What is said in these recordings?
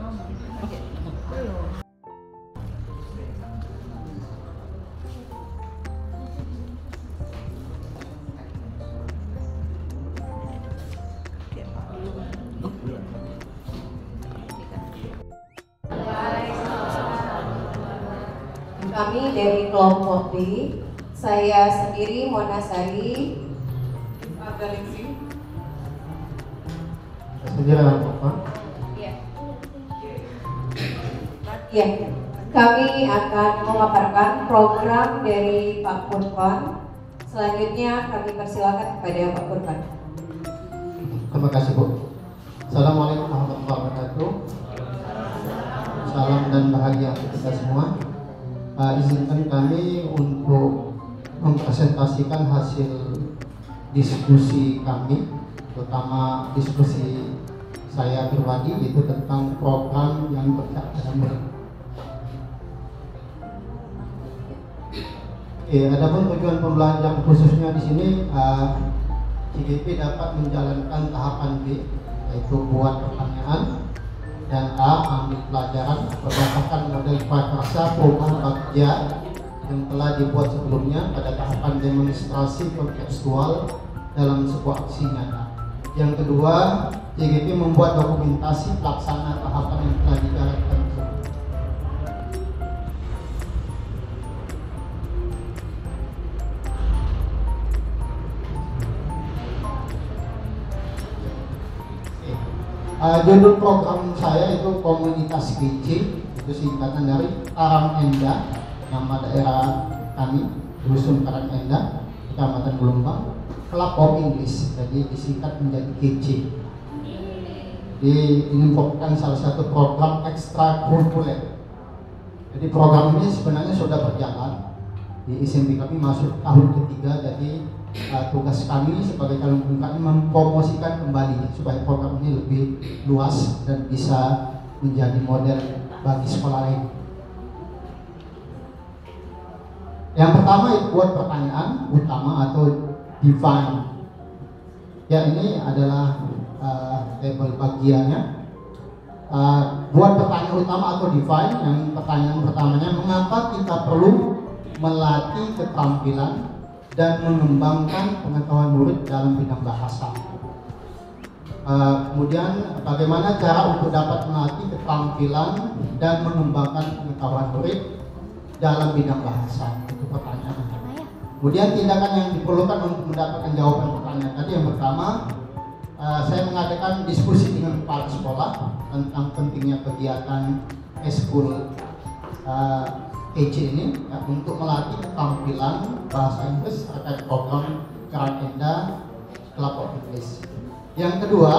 Kami dari kelompok D, saya sendiri Mona Sari, Ya, kami akan memaparkan program dari Pak Purban. Selanjutnya kami persilakan kepada Pak Purban. Terima kasih Bu. Assalamualaikum warahmatullahi wabarakatuh. Salam dan bahagia untuk kita semua. Izinkan kami untuk mempresentasikan hasil diskusi kami, terutama diskusi saya pribadi, itu tentang program yang berkaitan dengan adapun tujuan pembelajaran khususnya di sini, CGP dapat menjalankan tahapan B, yaitu buat pertanyaan, dan A, ambil pelajaran berdasarkan model prakarsa program bagja yang telah dibuat sebelumnya pada tahapan demonstrasi kontekstual dalam sebuah aksi nyata. Yang kedua, CGP membuat dokumentasi pelaksanaan tahapan yang telah dijalankan. Judul program saya itu Komunitas GC, itu singkatan dari Karangenda, nama daerah kami, Dusun Karangenda, Kecamatan Gelombang, Club of English, jadi disingkat menjadi GC. Ini merupakan salah satu program ekstrakurikuler. Jadi program ini sebenarnya sudah berjalan di SMP kami, masuk tahun ketiga, jadi tugas kami sebagai calon pembuka mempromosikan kembali supaya program ini lebih luas dan bisa menjadi model bagi sekolah lain. Yang pertama itu buat pertanyaan utama atau define. Ya, ini adalah label bagiannya. Buat pertanyaan utama atau define, yang pertanyaan pertamanya, mengapa kita perlu melatih keterampilan dan mengembangkan pengetahuan murid dalam bidang bahasa. Kemudian bagaimana cara untuk dapat melatih keterampilan dan mengembangkan pengetahuan murid dalam bidang bahasa, itu pertanyaan. Kemudian tindakan yang diperlukan untuk mendapatkan jawaban pertanyaan tadi, yang pertama, saya mengadakan diskusi dengan kepala sekolah tentang pentingnya kegiatan eskul EC ini ya, untuk melatih keterampilan bahasa Inggris terkait program Karangenda Club of English. Yang kedua,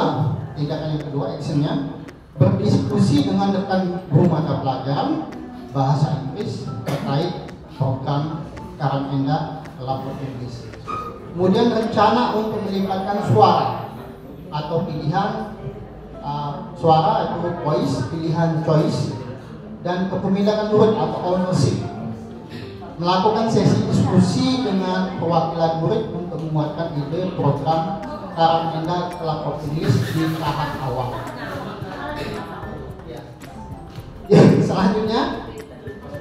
tindakan yang kedua, actionnya, berdiskusi dengan rekan guru mata pelajaran bahasa Inggris terkait program Karangenda Club of English. Kemudian rencana untuk melibatkan suara atau pilihan suara atau voice, pilihan choice, dan kepemilikan murid atau ownership. Melakukan sesi diskusi dengan perwakilan murid untuk memuatkan ide program Karangenda Club of English di tahap awal. Ya, selanjutnya,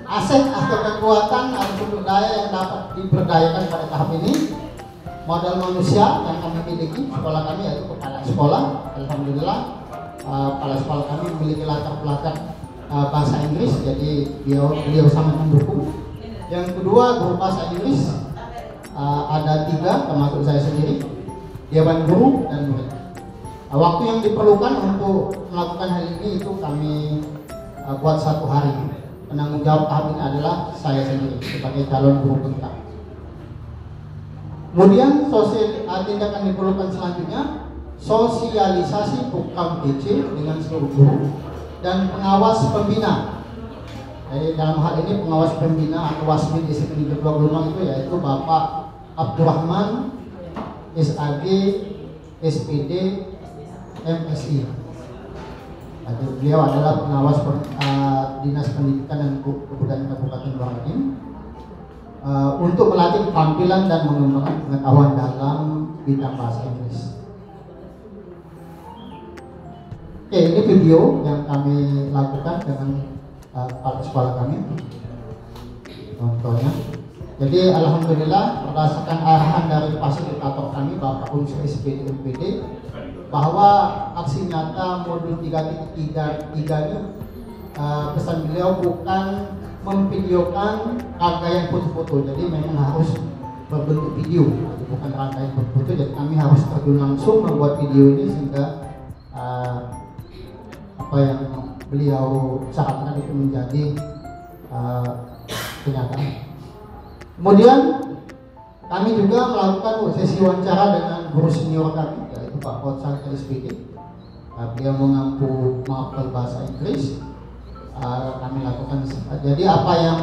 aset atau kekuatan atau sumber daya yang dapat diberdayakan pada tahap ini. Modal manusia yang kami miliki sekolah kami yaitu kepala sekolah. Alhamdulillah, kepala sekolah kami memiliki latar belakang bahasa Inggris, jadi beliau sangat mendukung. Yang kedua, guru bahasa Inggris ada 3, termasuk saya sendiri, dewan guru dan murid. Waktu yang diperlukan untuk melakukan hal ini itu kami buat 1 hari. Penanggung jawab tahap ini adalah saya sendiri sebagai calon guru bengkak. Kemudian tindakan diperlukan selanjutnya, sosialisasi program GC dengan seluruh guru dan pengawas pembina. Jadi dalam hal ini pengawas pembina atau wasmid SMP Negeri 2 Gelombang itu yaitu Bapak Abdurrahman, SAG, SPD, MSI. Jadi beliau adalah pengawas Dinas Pendidikan dan Kebudayaan Kabupaten Bangladesh untuk melatih keterampilan dan mengembangkan pengetahuan dalam bidang bahasa Inggris. Oke, ini video yang kami lakukan dengan kepala sekolah kami. Contohnya. Jadi alhamdulillah berdasarkan arahan dari fasilitator kami Bapak Unsur SPD MPD bahwa aksi nyata modul 3.3 ini pesan beliau bukan memvideokan rangkaian foto-foto, jadi memang harus berbentuk video, bukan rangkaian foto-foto. Jadi kami harus terjun langsung membuat video ini sehingga apa yang beliau sarankan itu menjadi kenyataan. Kemudian kami juga melakukan sesi wawancara dengan guru senior kami, yaitu Pak Kotsal SPD. Beliau mengampu mapel bahasa Inggris. Kami lakukan. Jadi apa yang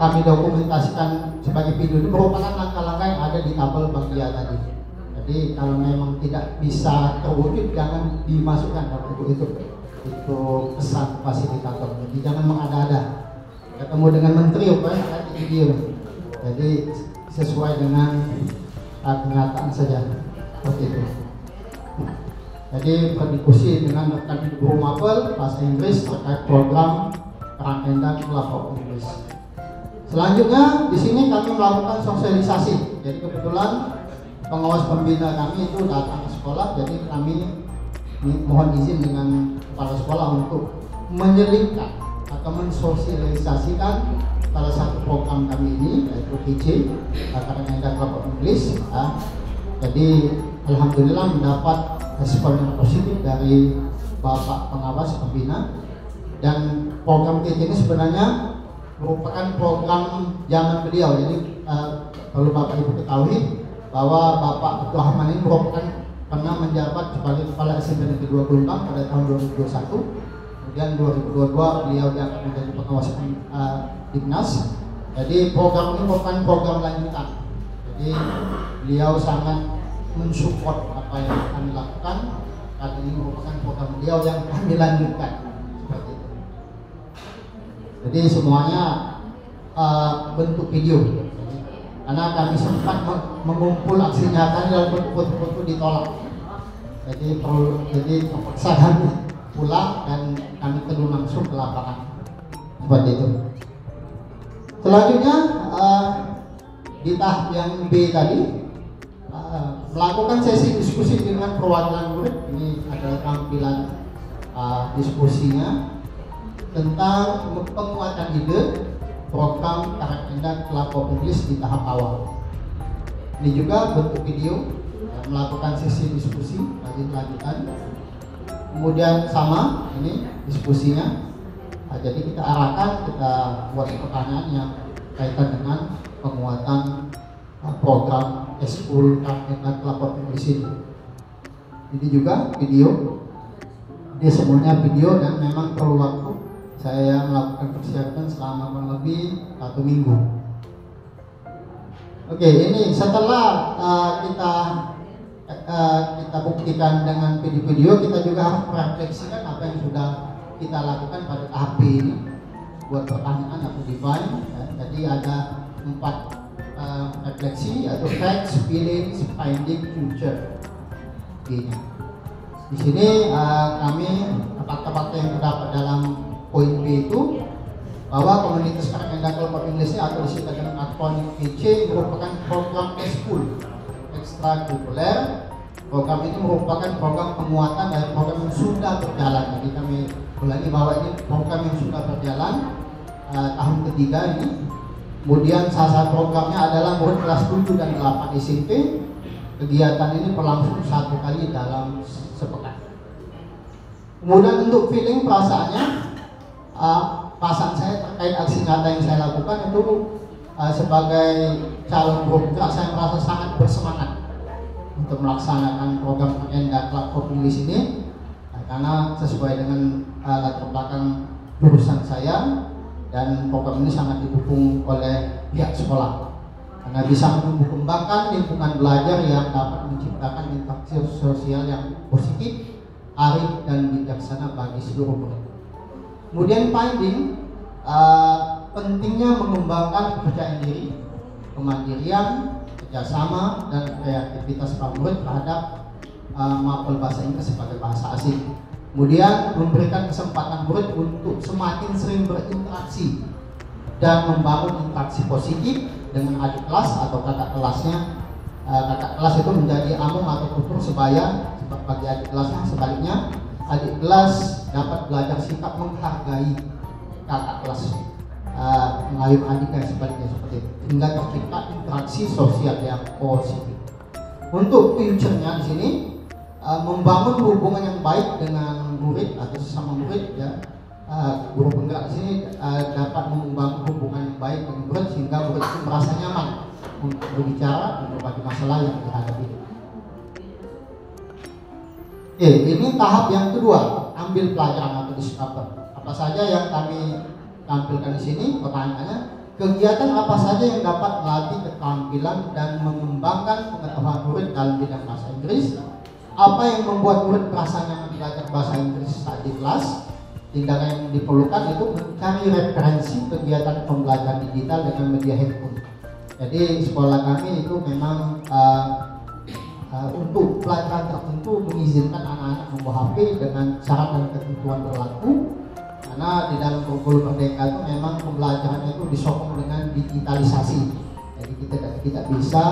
kami dokumentasikan sebagai video ini merupakan langkah-langkah yang ada di tabel bagian tadi. Jadi kalau memang tidak bisa terwujud, jangan dimasukkan dalam buku itu pesan fasilitator. Jadi jangan mengada-ada. Ketemu dengan menteri, ada di video. Jadi sesuai dengan kenyataan saja seperti itu. Jadi berdiskusi dengan rekan guru mapel bahasa Inggris terkait program kerangkaian kelompok Inggris. Selanjutnya di sini kami melakukan sosialisasi. Jadi kebetulan pengawas pembina kami itu datang ke sekolah, jadi kami mohon izin dengan kepala sekolah untuk menyelipkan atau mensosialisasikan salah satu program kami ini, yaitu PC Kerangkaian Kelompok Inggris. Jadi alhamdulillah mendapat respon yang positif dari Bapak pengawas pembina, dan program PC ini sebenarnya merupakan program zaman beliau. Jadi perlu Bapak Ibu ketahui bahwa Bapak Abdul Rahman ini merupakan pernah menjabat sebagai Kepala SMP Negeri 2 Gelombang pada tahun 2021. Kemudian 2022 beliau diangkat menjadi pengawas Dignas. Jadi program ini merupakan program lanjutan. Jadi beliau sangat mensupport apa yang kami lakukan. Kali ini merupakan program beliau yang kami lanjutkan seperti itu. Jadi semuanya bentuk video. Karena kami sempat mengumpul aksi nyata dalam bentuk foto-foto ditolak. Jadi terpaksa kami pulang dan kami turun langsung ke lapangan seperti itu. Selanjutnya di tahap yang B tadi melakukan sesi diskusi dengan perwakilan murid. Ini adalah tampilan diskusinya tentang penguatan ide program Kerangkaian Kelompok Inggris di tahap awal. Ini juga bentuk video melakukan sesi diskusi lanjutan. Kemudian sama ini diskusinya. Jadi kita arahkan, kita buat pertanyaan yang kaitan dengan penguatan program eskul Kerangkaian Kelompok Inggris ini. Ini juga video. Dia semuanya video dan memang perlu waktu. Saya melakukan persiapan selama kurang lebih 1 minggu. Oke, ini setelah kita buktikan dengan video-video, kita juga harus merefleksikan apa yang sudah kita lakukan pada tahap B ini. Buat pertanyaan atau define. Jadi ada 4 refleksi, yaitu facts, feelings, finding, future. Di sini kami fakta-fakta yang terdapat dalam poin B itu bahwa komunitas Kerangkaian Kelompok Inggris atau disingkat dengan akronim PC merupakan program eskul ekstrakurikuler. Program ini merupakan program penguatan dari program yang sudah berjalan. Jadi kami ulangi bahwa ini program yang sudah berjalan tahun ketiga ini. Kemudian sasaran programnya adalah murid kelas 7 dan 8 SMP. Kegiatan ini berlangsung 1 kali dalam sepekan. Kemudian untuk feeling perasaannya, perasaan saya terkait aksi nyata yang saya lakukan itu sebagai calon bergerak, saya merasa sangat bersemangat untuk melaksanakan program Kerangkaian Kelompok Inggris ini, karena sesuai dengan latar belakang jurusan saya, dan program ini sangat didukung oleh pihak sekolah karena bisa mengembangkan lingkungan belajar yang dapat menciptakan interaksi sosial yang positif, arif dan bijaksana bagi seluruh murid. Kemudian finding, pentingnya mengembangkan kepercayaan diri, kemandirian, kerjasama, dan kreativitas para murid terhadap mapel bahasa Inggris sebagai bahasa asing. Kemudian memberikan kesempatan murid untuk semakin sering berinteraksi dan membangun interaksi positif dengan adik kelas atau kakak kelasnya. Kakak kelas itu menjadi among atau tutur sebaya bagi adik kelasnya. Sebaliknya, adik kelas dapat belajar sikap menghargai kakak kelas, mengayomi adiknya, sebaliknya seperti itu, hingga tercipta interaksi sosial yang positif. Untuk future-nya di sini, membangun hubungan yang baik dengan murid atau sesama murid, ya. Guru penggerak di sini dapat membangun hubungan yang baik dengan murid sehingga murid itu merasa nyaman untuk berbicara dan berbagi masalah yang dihadapi. Oke, ini tahap yang kedua, ambil pelajaran atau discover. Apa saja yang kami tampilkan di sini? Pertanyaannya, kegiatan apa saja yang dapat melatih keterampilan dan mengembangkan pengetahuan murid dalam bidang bahasa Inggris? Apa yang membuat murid merasa nyaman belajar bahasa Inggris saat di kelas? Tindakan yang diperlukan itu mencari referensi kegiatan pembelajaran digital dengan media handphone. Jadi sekolah kami itu memang untuk pelajaran tertentu mengizinkan anak-anak membawa HP dengan syarat dan ketentuan berlaku. Karena di dalam kurikulum Merdeka itu memang pembelajarannya itu disokong dengan digitalisasi. Jadi kita tidak bisa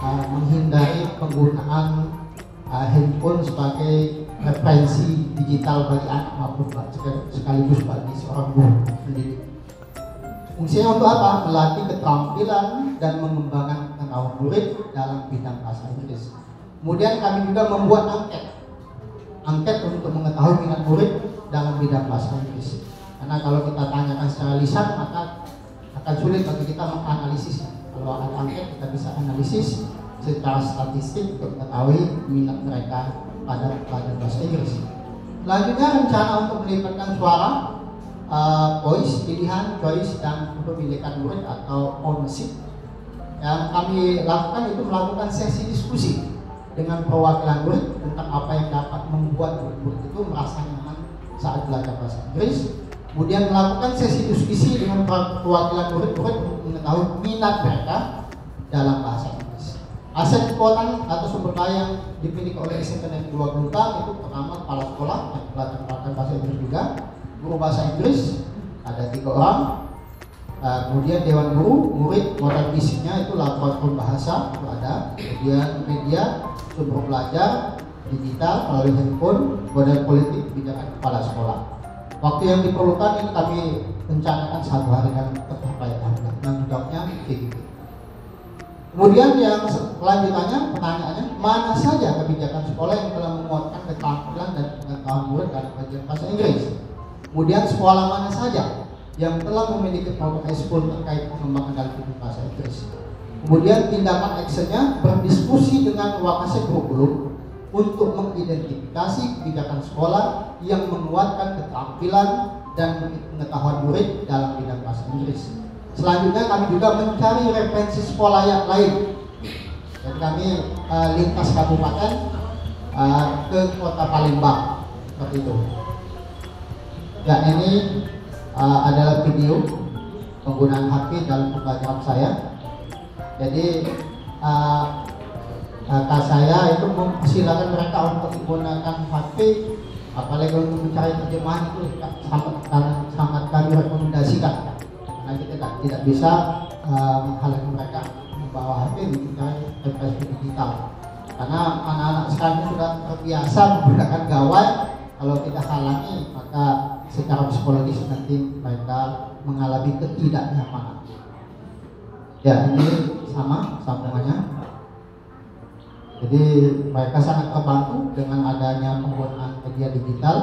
menghindari penggunaan handphone sebagai referensi digital bagi anak maupun sekaligus bagi seorang guru pendidik. Fungsinya untuk apa? Melatih keterampilan dan mengembangkan pengetahuan murid dalam bidang bahasa Inggris. Kemudian kami juga membuat angket untuk mengetahui minat murid dalam bidang bahasa Inggris. Karena kalau kita tanyakan secara lisan maka akan sulit bagi kita menganalisisnya. Kalau ada angket kita bisa analisis secara statistik untuk mengetahui minat mereka pada pelajaran bahasa Inggris. Selanjutnya rencana untuk melibatkan suara, voice, pilihan, choice, dan kepemilikan murid atau ownership. Yang kami lakukan itu melakukan sesi diskusi dengan perwakilan murid tentang apa yang dapat membuat murid itu merasa nyaman saat belajar bahasa Inggris. Kemudian melakukan sesi diskusi dengan perwakilan murid-murid untuk mengetahui minat mereka dalam bahasa Inggris. Aset kekuatan atau sumber daya yang dimiliki oleh SMK Negeri 2 Pelumpang itu pertama kepala sekolah yang pelajar bahasa Inggris juga, guru bahasa Inggris ada 3 orang, kemudian dewan guru, murid, modal fisiknya itu laboratorium bahasa itu ada, kemudian media, sumber belajar, digital melalui handphone, modal politik, kebijakan kepala sekolah. Waktu yang diperlukan ini kami rencanakan 1 hari dan tercapai tanggung jawabnya PGB. Kemudian yang selanjutnya pertanyaannya, mana saja kebijakan sekolah yang telah menguatkan keterampilan dan pengetahuan murid dalam belajar bahasa Inggris? Kemudian sekolah mana saja yang telah memiliki program ekskul terkait pengembangan dalam bidang bahasa Inggris? Kemudian tindakan actionnya berdiskusi dengan wakase kurikulum untuk mengidentifikasi kebijakan sekolah yang menguatkan keterampilan dan pengetahuan murid dalam bidang bahasa Inggris. Selanjutnya kami juga mencari referensi sekolah yang lain. Dan kami lintas kabupaten ke kota Palembang seperti itu. Ya, ini adalah video penggunaan HP dalam pembelajaran saya. Jadi kakak saya itu mempersilahkan mereka untuk menggunakan HP, apalagi untuk mencari terjemahan itu sangat kami rekomendasikan. Karena kita tidak bisa menghalangi mereka membawa HP mencari referensi digital. Karena anak-anak sekarang sudah terbiasa menggunakan gawai. Kalau kita halangi maka secara psikologis nanti mereka mengalami ketidaknyamanan. Ya, ini sama sambungannya. Jadi mereka sangat terbantu dengan adanya penggunaan media digital.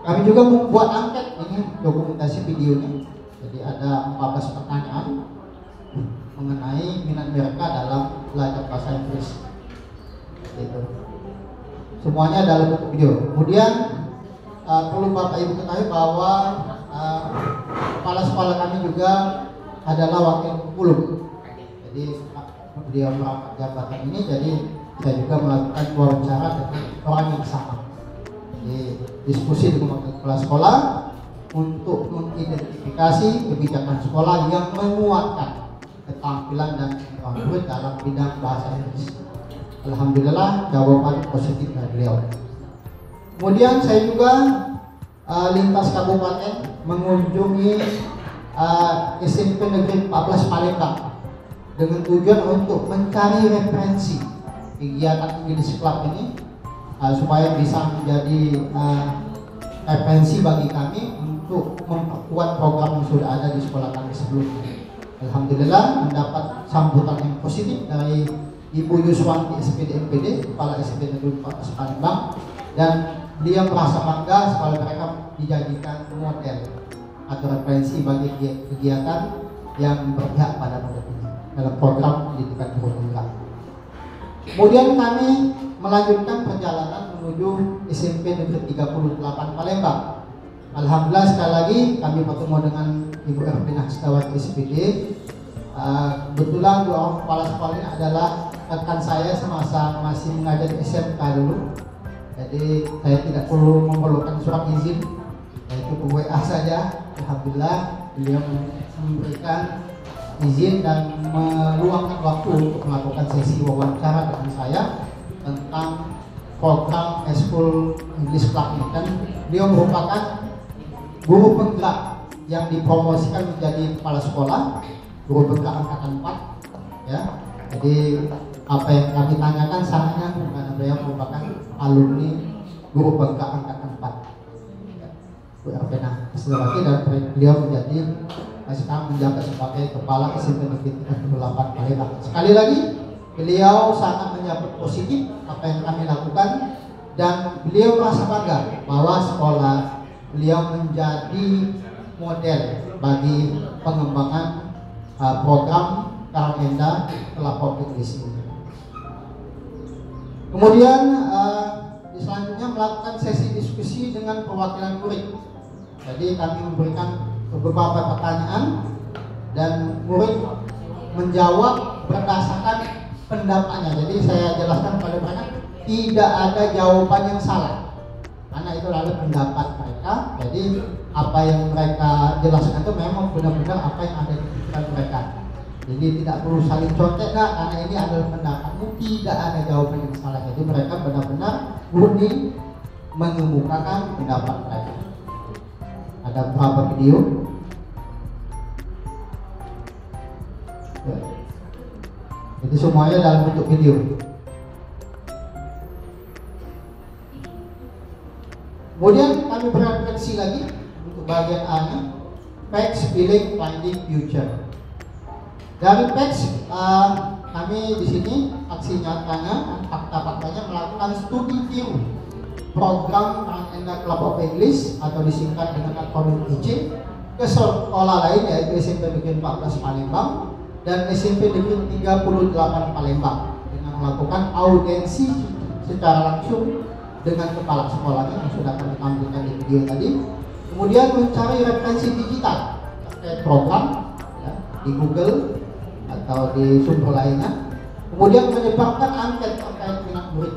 Kami juga membuat angket, ini dokumentasi videonya. Jadi ada 14 pertanyaan mengenai minat mereka dalam belajar bahasa Inggris. Gitu. Semuanya dalam bentuk video. Kemudian perlu Bapak Ibu ketahui bahwa kepala sekolah kami juga adalah wakil kurikulum. Jadi dia melakukan jabatan ini, jadi saya juga melakukan wawancara dengan orang yang sama. Jadi diskusi dengan kepala sekolah untuk mengidentifikasi kebijakan sekolah yang menguatkan keterampilan dan pengetahuan murid dalam bidang bahasa Inggris. Alhamdulillah jawaban positif dari beliau. Kemudian saya juga lintas kabupaten mengunjungi SMP Negeri 14 Palembang dengan tujuan untuk mencari referensi kegiatan English Club ini supaya bisa menjadi referensi bagi kami untuk memperkuat program yang sudah ada di sekolah kami sebelumnya. Alhamdulillah mendapat sambutan yang positif dari Ibu Yuswanti SPD MPD, Kepala SMP Negeri 14 Palembang, dan beliau merasa bangga sekolah mereka dijadikan model atau referensi bagi kegiatan yang berpihak pada murid ini dalam program pendidikan guru tunggal. Kemudian kami melanjutkan perjalanan menuju SMP Negeri 38 Palembang. Alhamdulillah sekali lagi kami bertemu dengan Ibu Ervina Setiawati SPD. Kebetulan dua orang kepala sekolah ini adalah rekan saya semasa masih mengajar di SMK dulu. Jadi saya tidak perlu memerlukan surat izin, yaitu WA saja. Alhamdulillah beliau memberikan izin dan meluangkan waktu untuk melakukan sesi wawancara dengan saya tentang program School English Club ini. Dan beliau merupakan guru penggerak yang dipromosikan menjadi kepala sekolah, guru penggerak angkatan 4 ya. Jadi apa yang kami tanyakan sangatnya karena beliau merupakan alumni guru penggerak angkatan 4 Bu Ervina Setiawati, dan beliau menjadi sekarang menjabat sebagai kepala SMP Negeri 38 Palembang. Sekali lagi beliau sangat menyambut positif apa yang kami lakukan, dan beliau merasa bangga bahwa sekolah beliau menjadi model bagi pengembangan program Karangenda Club English ini. Kemudian selanjutnya melakukan sesi diskusi dengan perwakilan murid. Jadi kami memberikan beberapa pertanyaan dan murid menjawab berdasarkan pendapatnya. Jadi saya jelaskan pada mereka tidak ada jawaban yang salah, karena itu lalu pendapat mereka. Jadi apa yang mereka jelaskan itu memang benar-benar apa yang ada di pikiran mereka. Jadi tidak perlu saling contek, karena ini adalah pendapatmu, tidak ada jawaban yang salah. Jadi mereka benar-benar murni mengemukakan pendapat mereka. Ada beberapa video. Jadi semuanya dalam bentuk video. Kemudian kami berefleksi lagi untuk bagian A-nya, facts, feeling, finding, future. Dari facts, kami di sini aksi nyatanya, fakta-faktanya melakukan studi tiru program Karangenda Club of English atau disingkat dengan akronim EC ke sekolah lain, yaitu SMP Negeri 14 Palembang dan SMP Negeri 38 Palembang, dengan melakukan audiensi secara langsung dengan kepala sekolahnya yang sudah kami tampilkan di video tadi. Kemudian mencari referensi digital terkait program ya, di Google atau di sumber lainnya. Kemudian menyebarkan angket terkait minat murid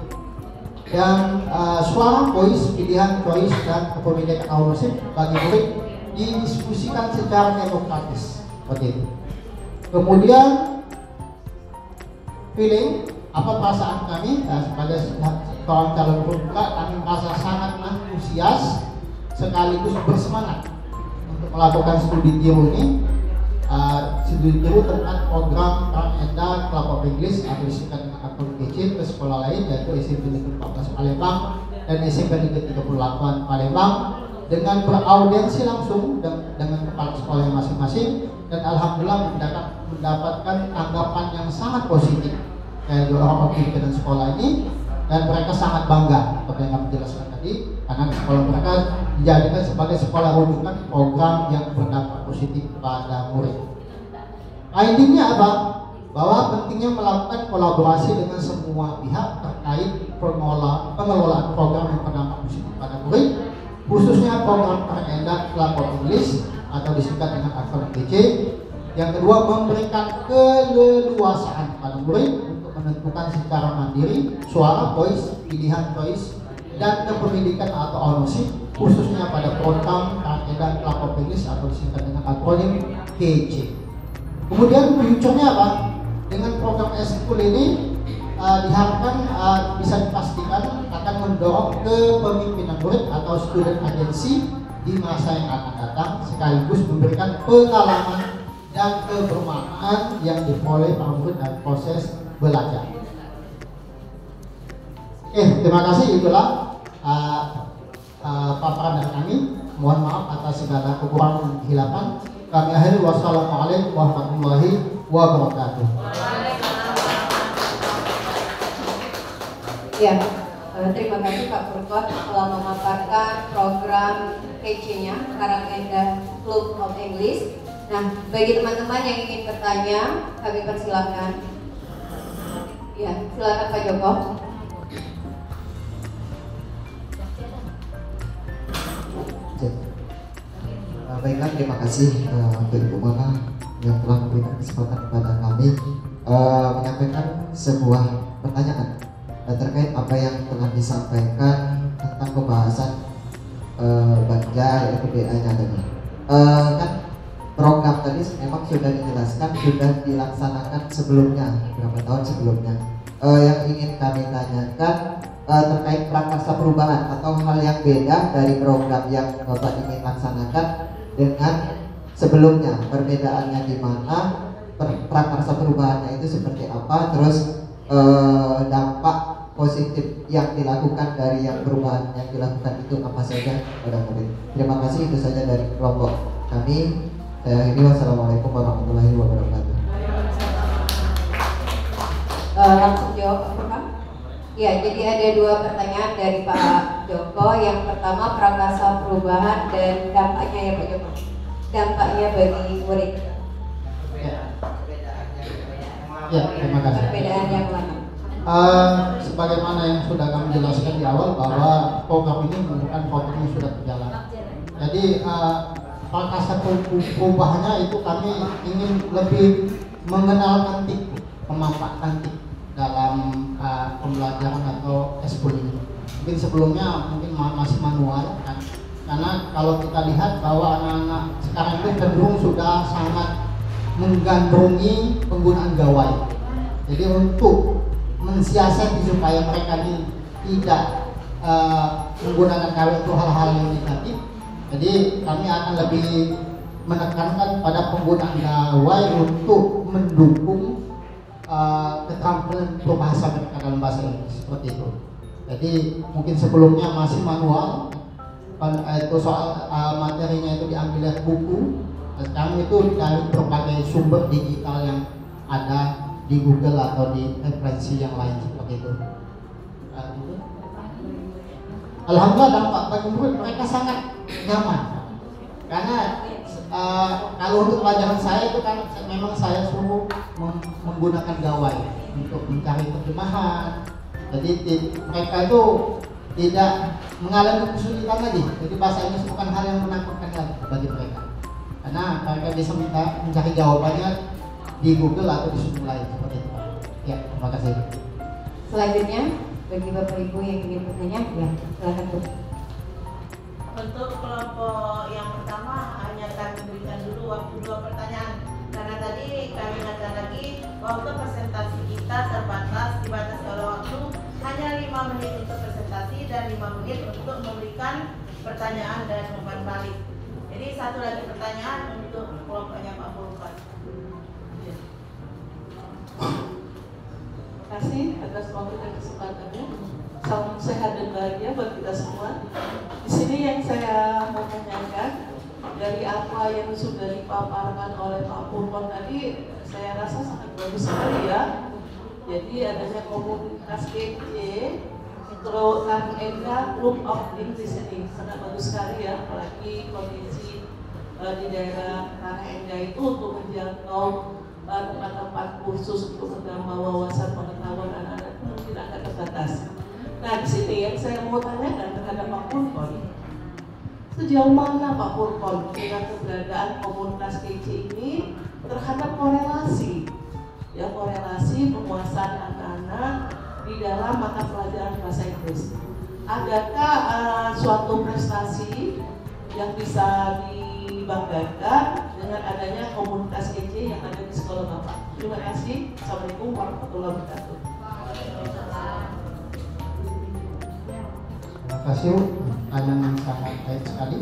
dan suara voice, pilihan choice dan kepemilikan ownership bagi murid didiskusikan secara demokratis seperti itu. Kemudian feeling, apa perasaan kami sebagai seorang calon guru, kami merasa sangat antusias sekaligus bersemangat untuk melakukan studi tiru ini. Studi tiru tentang program Karangenda Club of English atau disingkat dengan akronim EC ke sekolah lain, yaitu SMP Negeri 14 Palembang dan SMP Negeri 38 Palembang, dengan beraudiensi langsung dengan kepala sekolah masing-masing, dan alhamdulillah mendapatkan tanggapan yang sangat positif dari orang pimpinan sekolah ini, dan mereka sangat bangga seperti yang kami jelaskan tadi, karena sekolah mereka dijadikan sebagai sekolah rujukan program yang berdampak positif pada murid. Findingnya apa? Bahwa pentingnya melakukan kolaborasi dengan semua pihak terkait pengelolaan program yang berdampak positif pada murid, khususnya program Karangenda Club of English atau disingkat dengan akronim EC. Yang kedua, memberikan keleluasaan pada murid untuk menentukan secara mandiri suara voice, pilihan choice, dan kepemilikan atau ownership, khususnya pada program Karangenda Club of English atau disingkat dengan akronim KC. Kemudian future-nya apa? Dengan program school ini diharapkan bisa dipastikan akan mendorong kepemimpinan murid atau student agency di masa yang akan datang, sekaligus memberikan pengalaman dan kebermanfaatan yang diperoleh para murid dalam proses belajar. Terima kasih, itulah paparan dari kami. Mohon maaf atas segala kekurangan dan kehilapan. Kami akhiri, wassalamualaikum warahmatullahi wabarakatuh. Ya, terima kasih Pak Furqon telah memaparkan program KC-nya, Karangenda Club of English. Nah, bagi teman-teman yang ingin bertanya, kami persilakan. Ya, silakan Pak Joko. Baiklah, terima kasih untuk Ibu Mona yang telah memberikan kesempatan kepada kami menyampaikan sebuah pertanyaan terkait apa yang telah disampaikan tentang pembahasan Banjar yaitu BA-nya tadi. Kan program tadi memang sudah dijelaskan, sudah dilaksanakan sebelumnya, beberapa tahun sebelumnya. Yang ingin kami tanyakan terkait prakarsa perubahan atau hal yang beda dari program yang Bapak ingin laksanakan dengan sebelumnya, perbedaannya di mana, prakarsa perubahannya itu seperti apa, terus dampak positif yang dilakukan dari yang perubahan yang dilakukan itu apa saja pada murid. Terima kasih, itu saja dari kelompok kami. Saya akhiri, wassalamualaikum warahmatullahi wabarakatuh. Langsung jawab Pak. Ya, jadi ada dua pertanyaan dari Pak Joko. Yang pertama, prakarsa perubahan dan dampaknya ya Pak Joko. Dampaknya bagi murid. Ya, terima kasih. Perbedaan yang mana? Sebagaimana yang sudah kami jelaskan di awal bahwa program ini merupakan program yang sudah berjalan. Jadi prakarsa perubahannya itu kami ingin lebih mengenalkan TIK, memanfaatkan TIK dalam pembelajaran atau eskul ini. Mungkin sebelumnya masih manual kan, karena kalau kita lihat bahwa anak-anak sekarang itu cenderung sudah sangat menggandrungi penggunaan gawai. Jadi untuk mensiasati supaya mereka ini tidak menggunakan gawai untuk hal-hal yang negatif, jadi kami akan lebih menekankan pada penggunaan gawai untuk mendukung keterampilan berbahasa mereka dalam bahasa Inggris, seperti itu. Jadi mungkin sebelumnya masih manual, itu soal materinya itu diambil dari buku. Sekarang itu dari berbagai sumber digital yang ada di Google atau di referensi yang lain, seperti itu. Alhamdulillah dampak bagi murid mereka sangat nyaman, karena kalau untuk pelajaran saya itu kan memang saya suruh menggunakan gawai untuk mencari terjemahan. Jadi mereka itu tidak mengalami kesulitan lagi. Jadi bahasa Inggris bukan hal yang menakutkan lagi bagi mereka, karena mereka bisa mencari jawabannya di Google atau di sumber lain, seperti itu. Ya, terima kasih. Selanjutnya bagi Bapak Ibu yang ingin bertanya, ya silakan Bu. Untuk kelompok yang pertama hanya kami berikan dulu waktu 2 pertanyaan, karena tadi kami ingatkan lagi waktu presentasi kita terbatas, dibatasi oleh waktu hanya 5 menit untuk presentasi dan 5 menit untuk memberikan pertanyaan dan umpan balik. Jadi satu lagi pertanyaan untuk kelompoknya Pak Furqon. Terima kasih atas waktu dan kesempatannya. Salam sehat dan bahagia buat kita semua. Di sini yang saya mau tanyakan, dari apa yang sudah dipaparkan oleh Pak Furqon tadi, saya rasa sangat bagus sekali ya. Jadi adanya komunitas KC, Karangenda Club of English ini sangat bagus sekali ya, apalagi kondisi di daerah Karangenda itu untuk menjangkau tempat-tempat khusus untuk menambah wawasan pengetahuan anak-anak itu tidak ada terbatas. Nah, di sini yang saya mau tanyakan terhadap Pak Furqon, sejauh mana Pak Furqon dengan keberadaan komunitas KC ini terhadap korelasi penguasaan anak-anak di dalam mata pelajaran bahasa Inggris? Adakah suatu prestasi yang bisa dibanggakan dengan adanya komunitas KC yang ada di sekolah Bapak? Terima kasih. Assalamualaikum warahmatullahi wabarakatuh. kasih pertanyaan yang sangat baik sekali.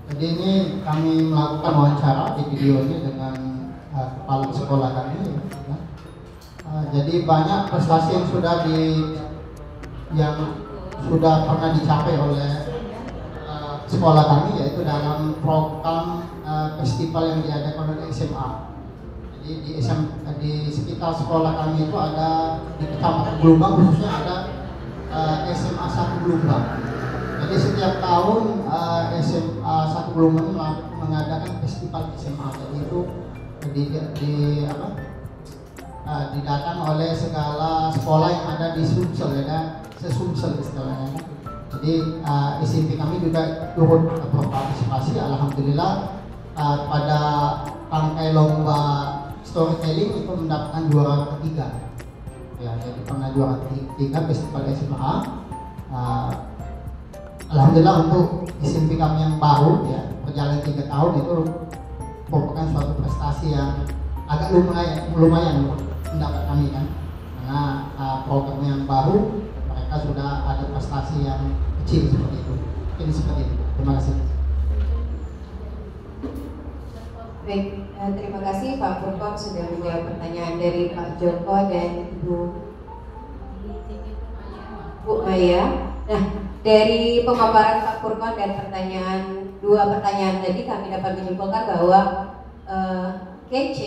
Jadi ini kami melakukan wawancara di video ini dengan kepala sekolah kami. Ya. Jadi banyak prestasi yang sudah pernah dicapai oleh sekolah kami, yaitu dalam program festival yang diadakan oleh SMA. Jadi di sekitar sekolah kami itu ada di Kecamatan Gelombang khususnya ada SMA 1 Gelombang. Jadi setiap tahun SMA 1 Gelombang mengadakan festival SMA. Jadi itu didatang oleh segala sekolah yang ada di Sumsel, ya, se-Sumsel istilahnya. Jadi SMP kami juga turut berpartisipasi. Alhamdulillah pada rangkai lomba storytelling itu mendapatkan juara ketiga. Ya, jadi pernah juara ketiga festival SMA. Alhamdulillah untuk SMP kami yang baru, ya, berjalan 3 tahun itu merupakan suatu prestasi yang agak lumayan mendapat kami kan, karena program yang baru mereka sudah ada prestasi yang kecil seperti itu. Ini seperti itu. Terima kasih. Baik, terima kasih Pak Purkon sudah menjawab pertanyaan dari Pak Joko dan Bu Maya. Nah, dari pemaparan Pak Purkon dan dua pertanyaan tadi kami dapat menyimpulkan bahwa KC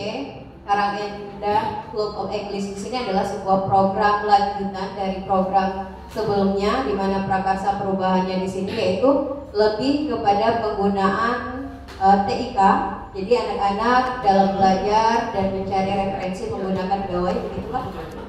Karangenda Club of English di sini adalah sebuah program lanjutan dari program sebelumnya, di mana prakarsa perubahannya di sini yaitu lebih kepada penggunaan TIK. Jadi anak-anak dalam belajar dan mencari referensi menggunakan gawai, begitu Pak.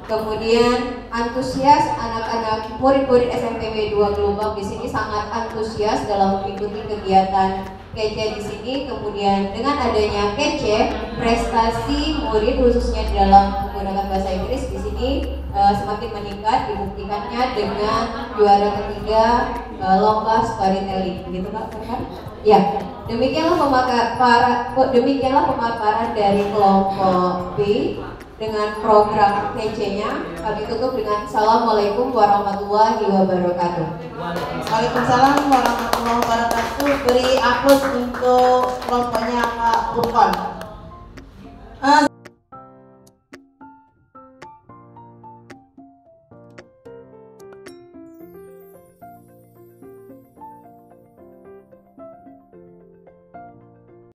Kemudian antusias anak-anak murid-murid SMPW 2 Gelombang di sini sangat antusias dalam mengikuti kegiatan KC di sini. Kemudian dengan adanya KC, prestasi murid khususnya dalam menggunakan bahasa Inggris di sini semakin meningkat, dibuktikannya dengan juara ketiga lomba storytelling, begitu Pak Farhan? Ya, demikianlah pemaparan dari kelompok B dengan program KC-nya. Kami tutup dengan Assalamualaikum warahmatullahi wabarakatuh. Waalaikumsalam warahmatullahi wabarakatuh. Beri aplaus untuk kelompoknya Pak Purkon.